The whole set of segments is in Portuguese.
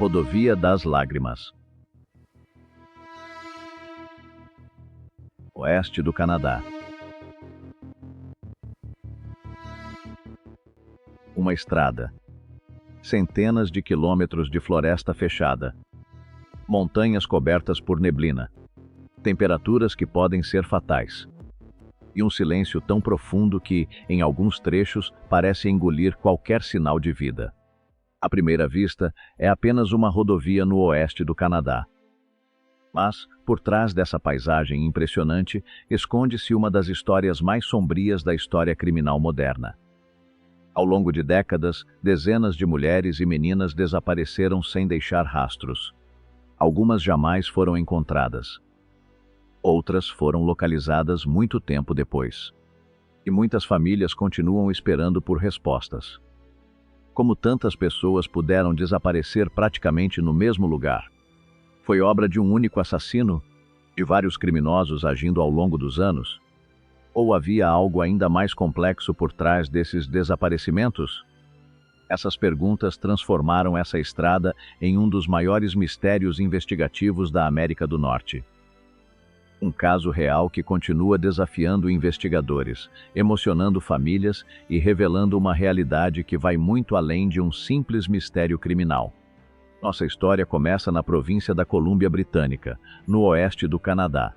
Rodovia das Lágrimas. Oeste do Canadá. Uma estrada. Centenas de quilômetros de floresta fechada. Montanhas cobertas por neblina. Temperaturas que podem ser fatais. E um silêncio tão profundo que, em alguns trechos, parece engolir qualquer sinal de vida. À primeira vista, é apenas uma rodovia no oeste do Canadá. Mas, por trás dessa paisagem impressionante, esconde-se uma das histórias mais sombrias da história criminal moderna. Ao longo de décadas, dezenas de mulheres e meninas desapareceram sem deixar rastros. Algumas jamais foram encontradas. Outras foram localizadas muito tempo depois. E muitas famílias continuam esperando por respostas. Como tantas pessoas puderam desaparecer praticamente no mesmo lugar? Foi obra de um único assassino? De vários criminosos agindo ao longo dos anos? Ou havia algo ainda mais complexo por trás desses desaparecimentos? Essas perguntas transformaram essa estrada em um dos maiores mistérios investigativos da América do Norte. Um caso real que continua desafiando investigadores, emocionando famílias e revelando uma realidade que vai muito além de um simples mistério criminal. Nossa história começa na província da Colômbia Britânica, no oeste do Canadá.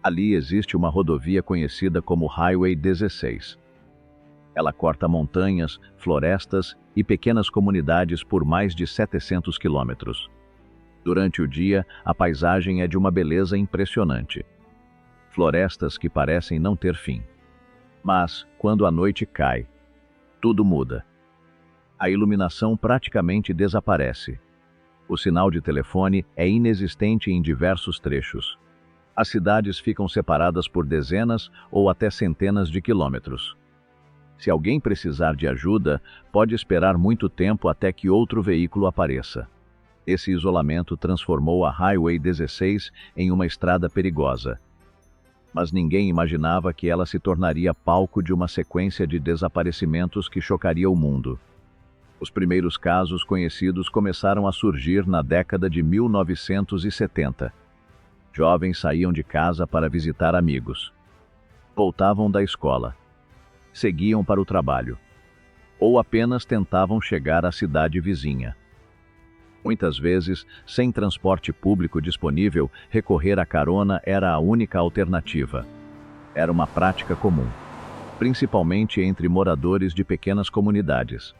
Ali existe uma rodovia conhecida como Highway 16. Ela corta montanhas, florestas e pequenas comunidades por mais de 700 quilômetros. Durante o dia, a paisagem é de uma beleza impressionante. Florestas que parecem não ter fim. Mas, quando a noite cai, tudo muda. A iluminação praticamente desaparece. O sinal de telefone é inexistente em diversos trechos. As cidades ficam separadas por dezenas ou até centenas de quilômetros. Se alguém precisar de ajuda, pode esperar muito tempo até que outro veículo apareça. Esse isolamento transformou a Highway 16 em uma estrada perigosa. Mas ninguém imaginava que ela se tornaria palco de uma sequência de desaparecimentos que chocaria o mundo. Os primeiros casos conhecidos começaram a surgir na década de 1970. Jovens saíam de casa para visitar amigos. Voltavam da escola. Seguiam para o trabalho. Ou apenas tentavam chegar à cidade vizinha. Muitas vezes, sem transporte público disponível, recorrer à carona era a única alternativa. Era uma prática comum, principalmente entre moradores de pequenas comunidades.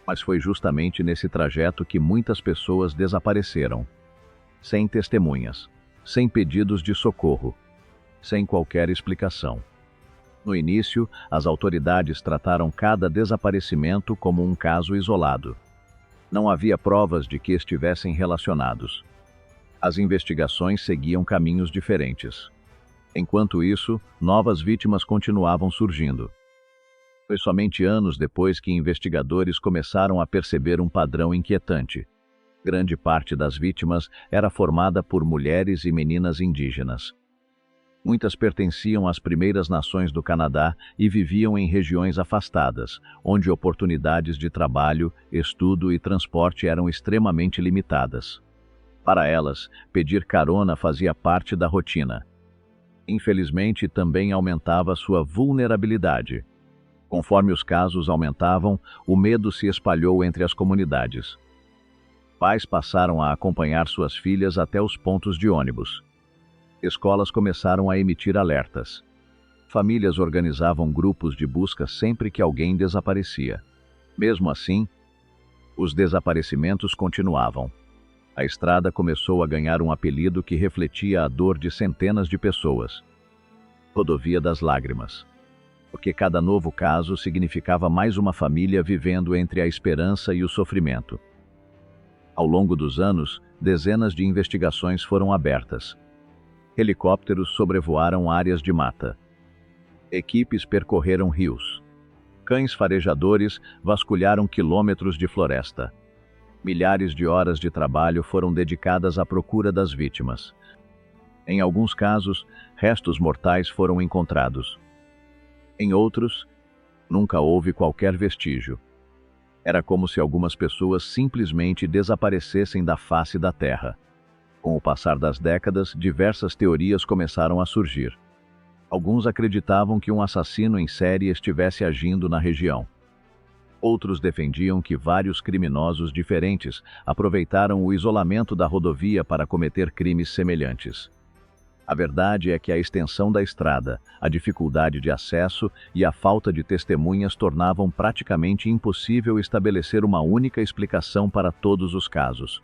Mas foi justamente nesse trajeto que muitas pessoas desapareceram. Sem testemunhas, sem pedidos de socorro, sem qualquer explicação. No início, as autoridades trataram cada desaparecimento como um caso isolado. Não havia provas de que estivessem relacionados. As investigações seguiam caminhos diferentes. Enquanto isso, novas vítimas continuavam surgindo. Foi somente anos depois que investigadores começaram a perceber um padrão inquietante. Grande parte das vítimas era formada por mulheres e meninas indígenas. Muitas pertenciam às primeiras nações do Canadá e viviam em regiões afastadas, onde oportunidades de trabalho, estudo e transporte eram extremamente limitadas. Para elas, pedir carona fazia parte da rotina. Infelizmente, também aumentava sua vulnerabilidade. Conforme os casos aumentavam, o medo se espalhou entre as comunidades. Pais passaram a acompanhar suas filhas até os pontos de ônibus. Escolas começaram a emitir alertas. Famílias organizavam grupos de busca sempre que alguém desaparecia. Mesmo assim, os desaparecimentos continuavam. A estrada começou a ganhar um apelido que refletia a dor de centenas de pessoas. Rodovia das Lágrimas. Porque cada novo caso significava mais uma família vivendo entre a esperança e o sofrimento. Ao longo dos anos, dezenas de investigações foram abertas. Helicópteros sobrevoaram áreas de mata. Equipes percorreram rios. Cães farejadores vasculharam quilômetros de floresta. Milhares de horas de trabalho foram dedicadas à procura das vítimas. Em alguns casos, restos mortais foram encontrados. Em outros, nunca houve qualquer vestígio. Era como se algumas pessoas simplesmente desaparecessem da face da Terra. Com o passar das décadas, diversas teorias começaram a surgir. Alguns acreditavam que um assassino em série estivesse agindo na região. Outros defendiam que vários criminosos diferentes aproveitaram o isolamento da rodovia para cometer crimes semelhantes. A verdade é que a extensão da estrada, a dificuldade de acesso e a falta de testemunhas tornavam praticamente impossível estabelecer uma única explicação para todos os casos.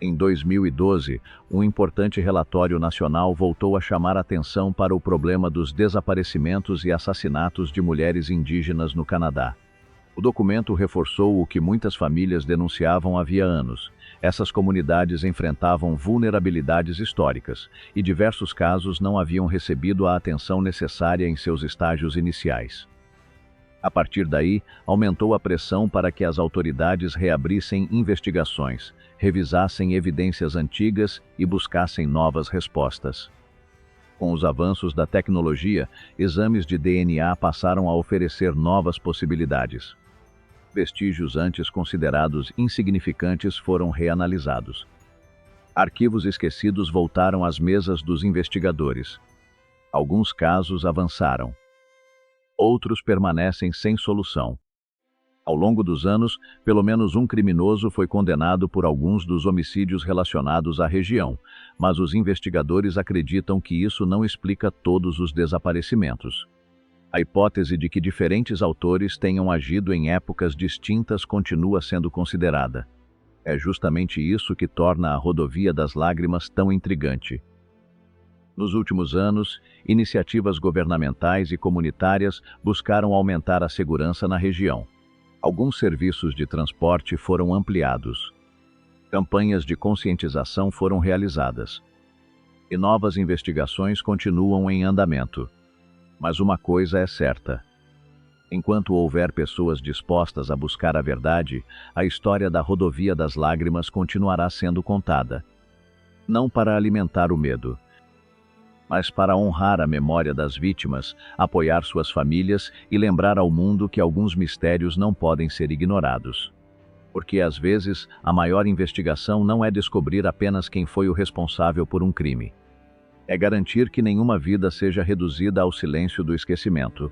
Em 2012, um importante relatório nacional voltou a chamar atenção para o problema dos desaparecimentos e assassinatos de mulheres indígenas no Canadá. O documento reforçou o que muitas famílias denunciavam havia anos. Essas comunidades enfrentavam vulnerabilidades históricas e diversos casos não haviam recebido a atenção necessária em seus estágios iniciais. A partir daí, aumentou a pressão para que as autoridades reabrissem investigações, revisassem evidências antigas e buscassem novas respostas. Com os avanços da tecnologia, exames de DNA passaram a oferecer novas possibilidades. Vestígios antes considerados insignificantes foram reanalisados. Arquivos esquecidos voltaram às mesas dos investigadores. Alguns casos avançaram. Outros permanecem sem solução. Ao longo dos anos, pelo menos um criminoso foi condenado por alguns dos homicídios relacionados à região, mas os investigadores acreditam que isso não explica todos os desaparecimentos. A hipótese de que diferentes autores tenham agido em épocas distintas continua sendo considerada. É justamente isso que torna a Rodovia das Lágrimas tão intrigante. Nos últimos anos, iniciativas governamentais e comunitárias buscaram aumentar a segurança na região. Alguns serviços de transporte foram ampliados. Campanhas de conscientização foram realizadas. E novas investigações continuam em andamento. Mas uma coisa é certa. Enquanto houver pessoas dispostas a buscar a verdade, a história da Rodovia das Lágrimas continuará sendo contada. Não para alimentar o medo, mas para honrar a memória das vítimas, apoiar suas famílias e lembrar ao mundo que alguns mistérios não podem ser ignorados. Porque, às vezes, a maior investigação não é descobrir apenas quem foi o responsável por um crime. É garantir que nenhuma vida seja reduzida ao silêncio do esquecimento.